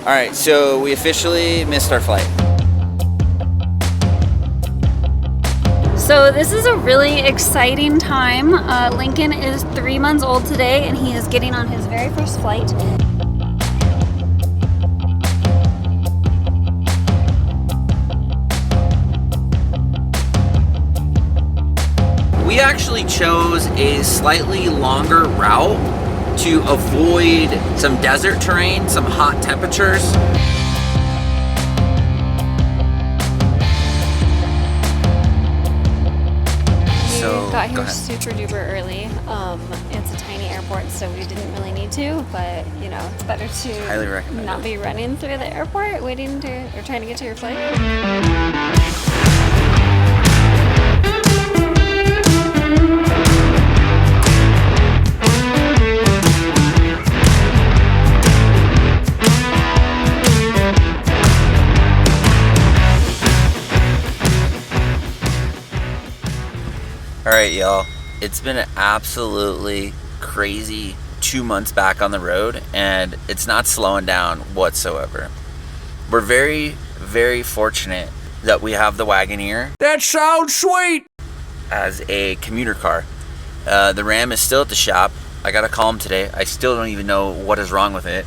All right, so we officially missed our flight. So this is a really exciting time. Lincoln is 3 months old today and he is getting on his very first flight. We actually chose a slightly longer route to avoid some desert terrain, some hot temperatures. We got here super duper early. It's a tiny airport, so we didn't really need to, but you know, it's better to highly recommend not be running through the airport waiting to or trying to get to your flight. All right, y'all. It's been an absolutely crazy 2 months back on the road, and it's not slowing down whatsoever. We're very, very fortunate that we have the Wagoneer. That sounds sweet! As a commuter car. The Ram is still at the shop. I gotta call him today. I still don't even know what is wrong with it,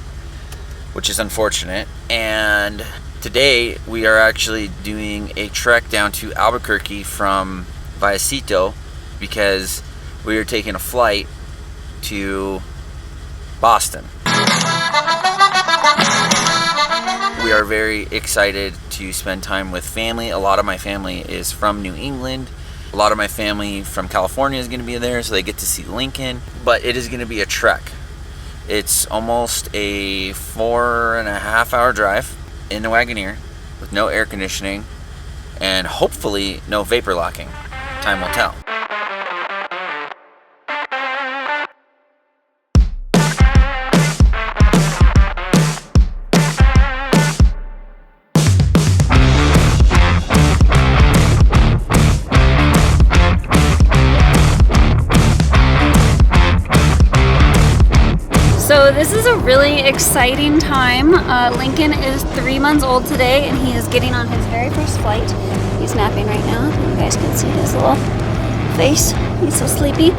which is unfortunate. And today we are actually doing a trek down to Albuquerque from Vallecito, because we are taking a flight to Boston. We are very excited to spend time with family. A lot of my family is from New England. A lot of my family from California is going to be there, so they get to see Lincoln. But it is going to be a trek. It's almost a 4.5 hour drive in the Wagoneer with no air conditioning and hopefully no vapor locking. Time will tell. So this is a really exciting time. Lincoln is 3 months old today and he is getting on his very first flight. He's napping right now. You guys can see his little face. He's so sleepy.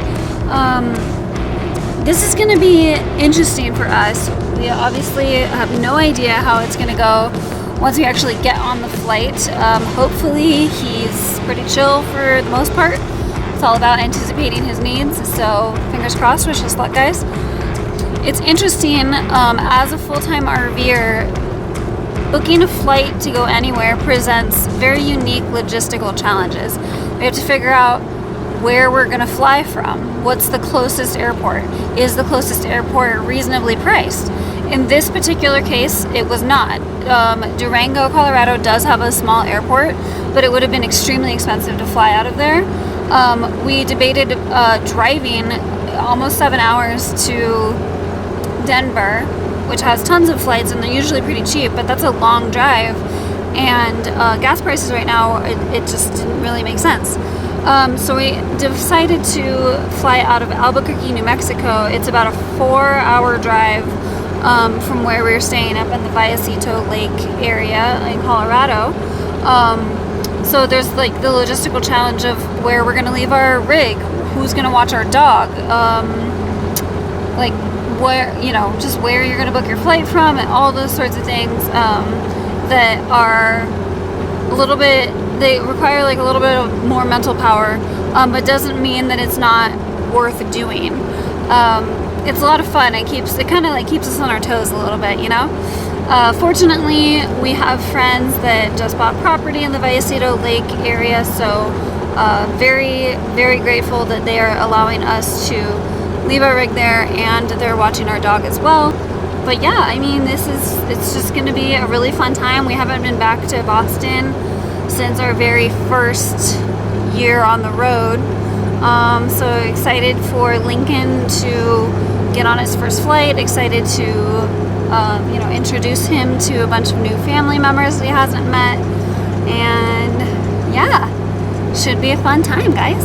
This is going to be interesting for us. We obviously have no idea how it's going to go once we actually get on the flight. Hopefully he's pretty chill for the most part. It's all about anticipating his needs. So fingers crossed, wish us luck, guys. It's interesting, as a full-time RVer, booking a flight to go anywhere presents very unique logistical challenges. We have to figure out where we're going to fly from. What's the closest airport? Is the closest airport reasonably priced? In this particular case, it was not. Durango, Colorado does have a small airport, but it would have been extremely expensive to fly out of there. We debated driving almost 7 hours to Denver, which has tons of flights and they're usually pretty cheap, but that's a long drive, and gas prices right now, it just didn't really make sense. So we decided to fly out of Albuquerque, New Mexico. It's about a 4-hour drive from where we were staying up in the Vallecito Lake area in Colorado. So there's like the logistical challenge of where we're going to leave our rig, who's going to watch our dog, like where, you know, just where you're going to book your flight from, and all those sorts of things that are a little bit, they require like a little bit of more mental power, but doesn't mean that it's not worth doing. It's a lot of fun. It kind of like keeps us on our toes a little bit, you know. Fortunately, we have friends that just bought property in the Vallecito Lake area, so very, very grateful that they are allowing us to leave our rig there, and they're watching our dog as well. But yeah, I mean, it's just going to be a really fun time. We haven't been back to Boston since our very first year on the road. So excited for Lincoln to get on his first flight, excited to you know, introduce him to a bunch of new family members he hasn't met, and yeah, should be a fun time, guys.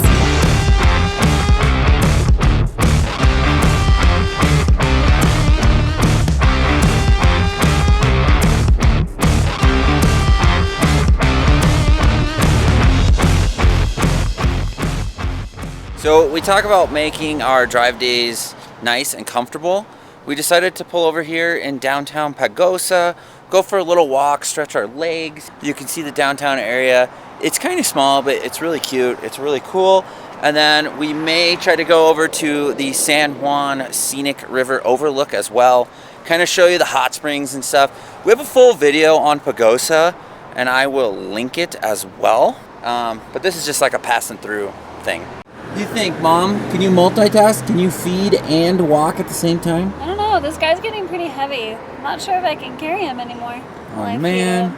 So we talk about making our drive days nice and comfortable. We decided to pull over here in downtown Pagosa, go for a little walk, stretch our legs. You can see the downtown area. It's kind of small, but it's really cute. It's really cool. And then we may try to go over to the San Juan Scenic River Overlook as well. Kind of show you the hot springs and stuff. We have a full video on Pagosa, and I will link it as well. But this is just like a passing through thing. What do you think, Mom? Can you multitask? Can you feed and walk at the same time? I don't know. This guy's getting pretty heavy. I'm not sure if I can carry him anymore. Oh, man.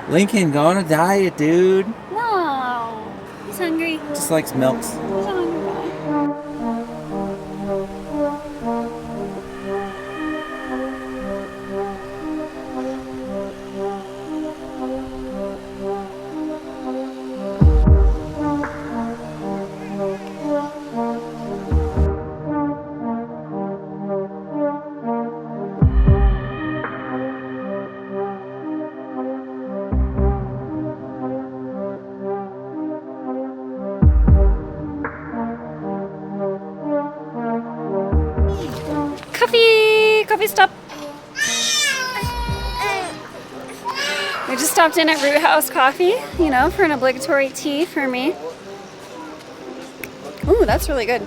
Lincoln, go on a diet, dude. No. He's hungry. Just likes milks. He's a hungry guy. Coffee stop. We just stopped in at Root House Coffee, you know, for an obligatory tea for me. Ooh, that's really good.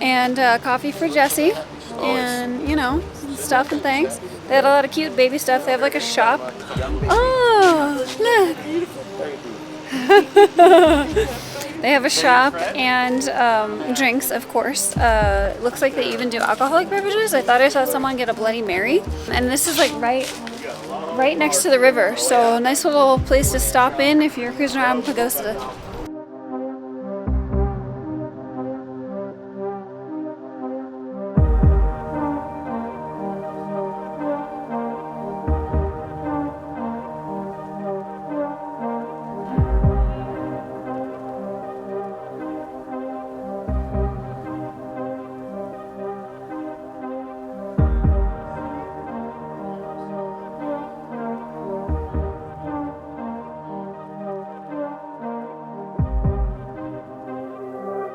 And coffee for Jesse. And, you know, stuff and things. They had a lot of cute baby stuff. They have like a shop. Oh, look. They have a shop and drinks, of course. Looks like they even do alcoholic beverages. I thought I saw someone get a Bloody Mary. And this is like right next to the river. So nice little place to stop in if you're cruising around Pagosa.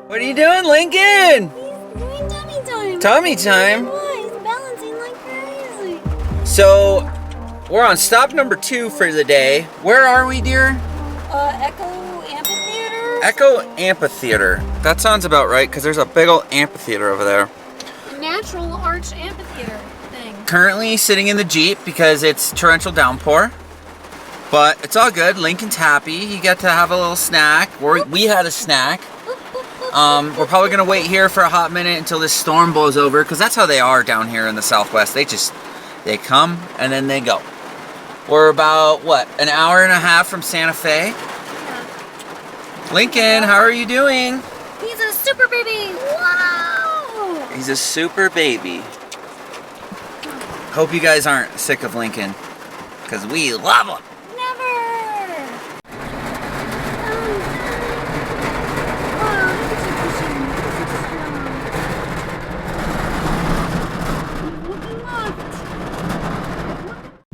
What are you doing, Lincoln? He's doing tummy time. Tummy time? He's balancing like crazy. So, we're on stop number 2 for the day. Where are we, dear? Echo Amphitheater? Echo Amphitheater. That sounds about right, because there's a big old amphitheater over there. Natural Arch Amphitheater thing. Currently sitting in the Jeep because it's torrential downpour. But it's all good. Lincoln's happy. He got to have a little snack. We had a snack. We're probably going to wait here for a hot minute until this storm blows over, because that's how they are down here in the Southwest. They come and then they go. We're about, what, an hour and a half from Santa Fe? Yeah. Lincoln, how are you doing? He's a super baby. Wow. He's a super baby. Hope you guys aren't sick of Lincoln, because we love him.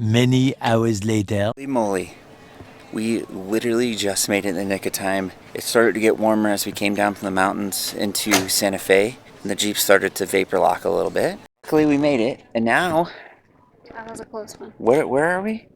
Many hours later. Holy moly. We literally just made it in the nick of time. It started to get warmer as we came down from the mountains into Santa Fe, and the Jeep started to vapor lock a little bit. Luckily we made it, and now... That was a close one. Where are we?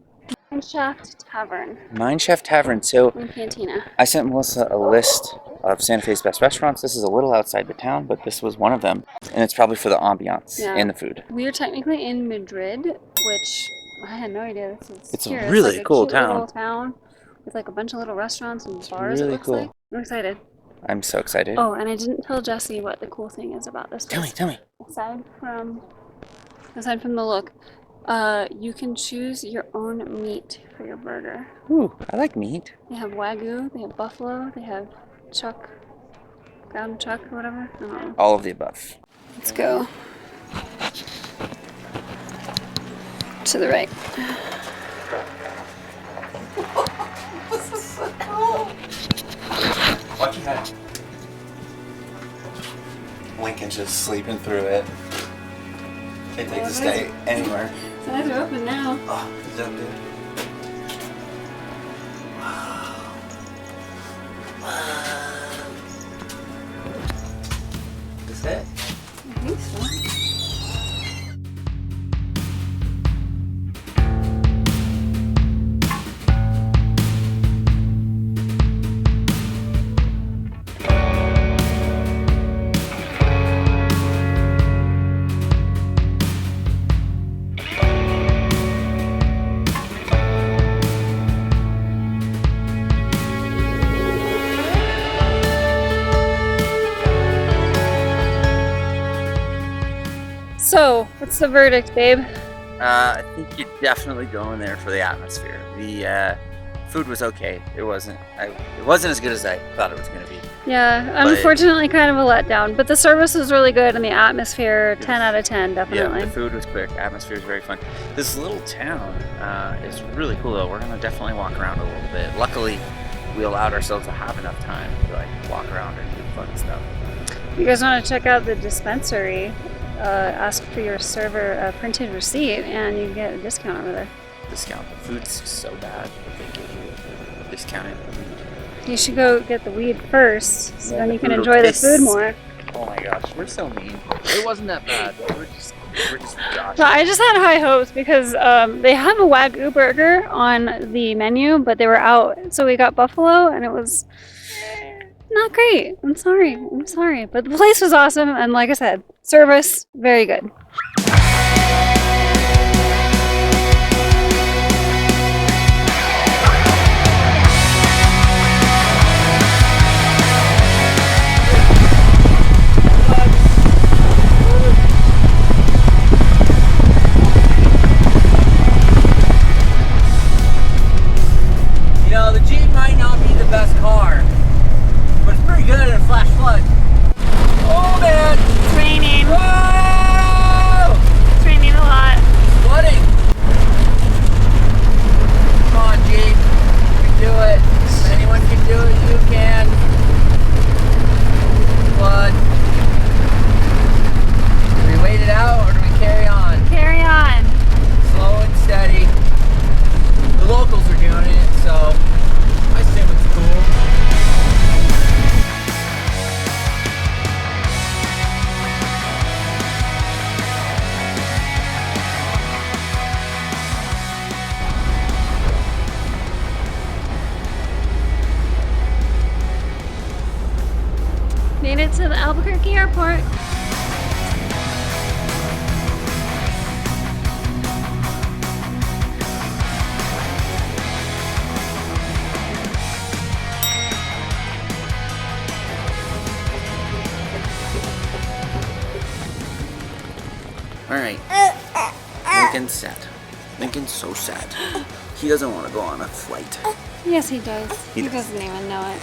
Mineshaft Tavern. Mineshaft Tavern. So In Cantina. I sent Melissa a list of Santa Fe's best restaurants. This is a little outside the town, but this was one of them. And it's probably for the ambiance and the food. We are technically in Madrid, which I had no idea this is It's here. a really it's like cool a cute town. Little town with like a bunch of little restaurants and bars. really it looks cool. like. I'm excited. I'm so excited. Oh, and I didn't tell Jesse what the cool thing is about this place. Tell me. Aside from the look, you can choose your own meat for your burger. Ooh, I like meat. They have Wagyu, they have buffalo, they have chuck, ground chuck or whatever. I don't know. All of the above. Let's go to the right. This is so cool. Watch your head. Lincoln's just sleeping through it. It takes a stay anywhere. So eyes are open now. Oh, is that good? Wow. What's the verdict, babe? I think you're definitely going there for the atmosphere. The food was okay. It wasn't as good as I thought it was going to be. Yeah, But- unfortunately kind of a letdown, but the service was really good and the atmosphere, 10 out of 10, definitely. Yeah, the food was quick. Atmosphere is very fun. This little town is really cool though. We're going to definitely walk around a little bit. Luckily, we allowed ourselves to have enough time to like walk around and do fun stuff. You guys want to check out the dispensary, ask for your server a printed receipt and you get a discount over there. Discount. The food's so bad that they give you discounted. You should go get the weed first, so then the you can food will enjoy the taste- food more. Oh my gosh, we're so mean. It wasn't that bad. We're just joshing. So I just had high hopes because they have a Wagyu burger on the menu, but they were out. So we got buffalo and it was not great. I'm sorry. But the place was awesome. And like I said, service, very good. You know, the Jeep might not be the best car, but it's pretty good at a flash flood. Oh man! It's raining. Whoa! It's raining a lot. Flooding! Come on, Jeep. You can do it. If anyone can do it, you can. Flood. Do we wait it out or do we carry on? Carry on. Slow and steady. The locals are doing it, so I assume it's cool. Made it to the Albuquerque airport. Alright. Lincoln's sad. Lincoln's so sad. He doesn't want to go on a flight. Yes, he does. He He does. doesn't even know it.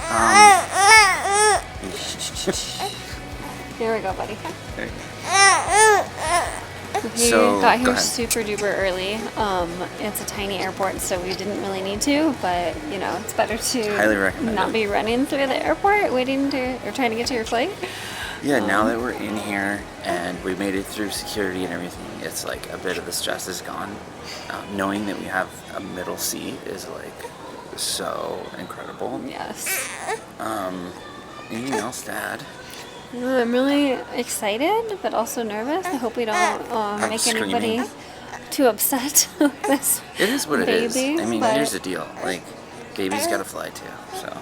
Here we go, buddy. There you go. We So, got go here ahead. super duper early. It's a tiny airport, so we didn't really need to, but you know, it's better to Highly recommend not it. be running through the airport waiting to or trying to get to your flight. Yeah, now that we're in here and we made it through security and everything, it's like a bit of the stress is gone. Knowing that we have a middle seat is like so incredible. Yes. Anything else to add? I'm really excited, but also nervous. I hope we don't make screaming. anybody too upset with this. It is what it is. Baby, I mean, but- here's the deal. Like, baby's got to fly too, so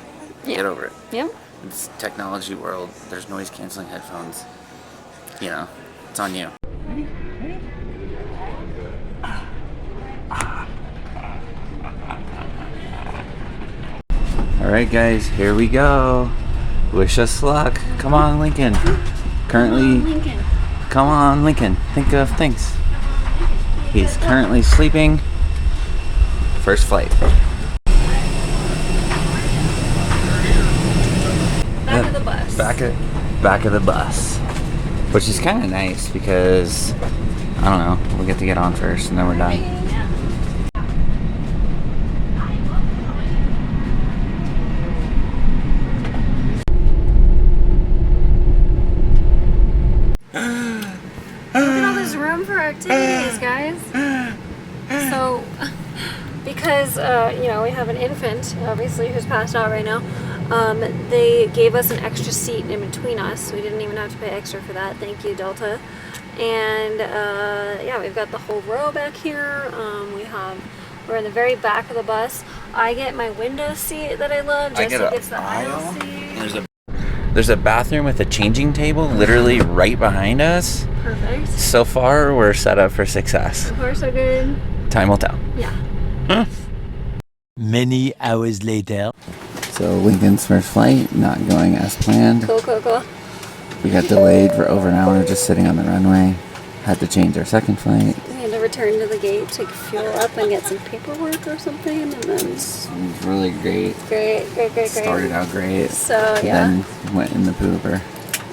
Yeah. get over it. Yep. It's technology world. There's noise canceling headphones. You know, it's on you. All right, guys, here we go. Wish us luck. Come on, Lincoln. Currently, Lincoln. come on, Lincoln. Think of things. He's currently sleeping. First flight. Back of the bus. Back of the bus, which is kind of nice because I don't know. We get to get on first, and then we're done. Look at all this room for activities, guys. So, because you know we have an infant, obviously, who's passed out right now. They gave us an extra seat in between us. We didn't even have to pay extra for that. Thank you, Delta. And yeah, we've got the whole row back here. We're in the very back of the bus. I get my window seat that I love. Jesse gets the aisle seat. There's a bathroom with a changing table literally right behind us. Perfect. So far, we're set up for success. So far, so good. Time will tell. Yeah. Many hours later. So Lincoln's first flight not going as planned. Cool, cool, cool. We got delayed for over an hour just sitting on the runway. had to change our second flight. We had to return to the gate to fuel up and get some paperwork or something, and then It was really great. great. Started out great. So yeah, Then went in the pooper.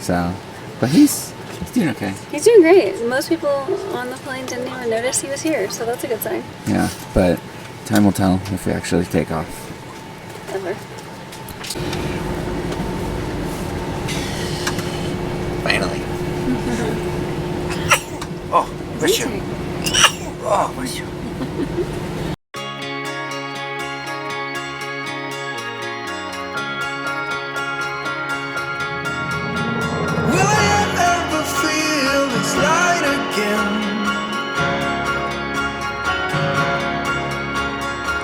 So, but he's doing okay. he's doing great. Most people on the plane didn't even notice he was here, so that's a good sign. Yeah, but time will tell if we actually take off. Ever. Finally. Oh, bless you. Oh, bless you. Will I ever feel this light again?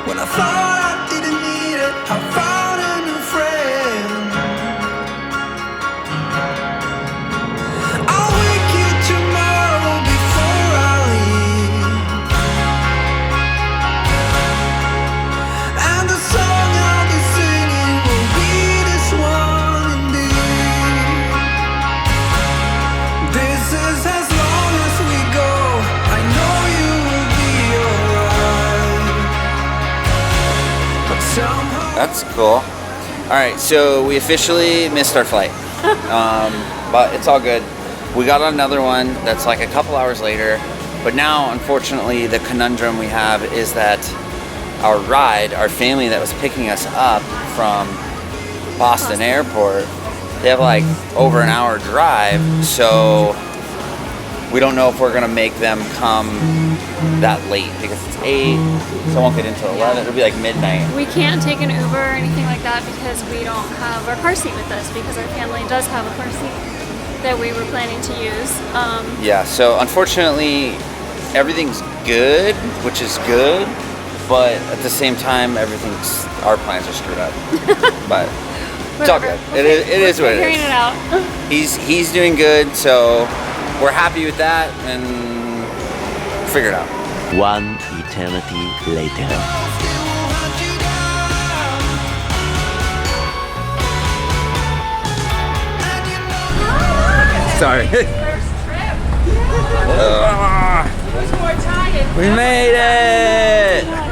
When I thought I didn't need it, I found a new friend. I'll wake you tomorrow before I leave, and the song I'll be singing will be this one indeed. This is as long as we go. I know you will be alright, but somehow That's cool. All right, so we officially missed our flight, but it's all good. We got on another one that's like a couple hours later, but now, unfortunately, the conundrum we have is that our ride, our family that was picking us up from Boston Airport, they have like over an hour drive, so we don't know if we're gonna make them come that late because it's 8, so it won't get into 11. It'll be like midnight. We can't take an Uber or anything like that because we don't have our car seat with us, because our family does have a car seat that we were planning to use. Yeah, so unfortunately, everything's good, which is good, but at the same time, our plans are screwed up. But it's all good. Whatever. It is what it Figuring is. it out. He's doing good, so we're happy with that, and figure it out. One eternity later. still won't hunt you down. And you know Sorry. First trip. Ah, Who's more tired? we made it!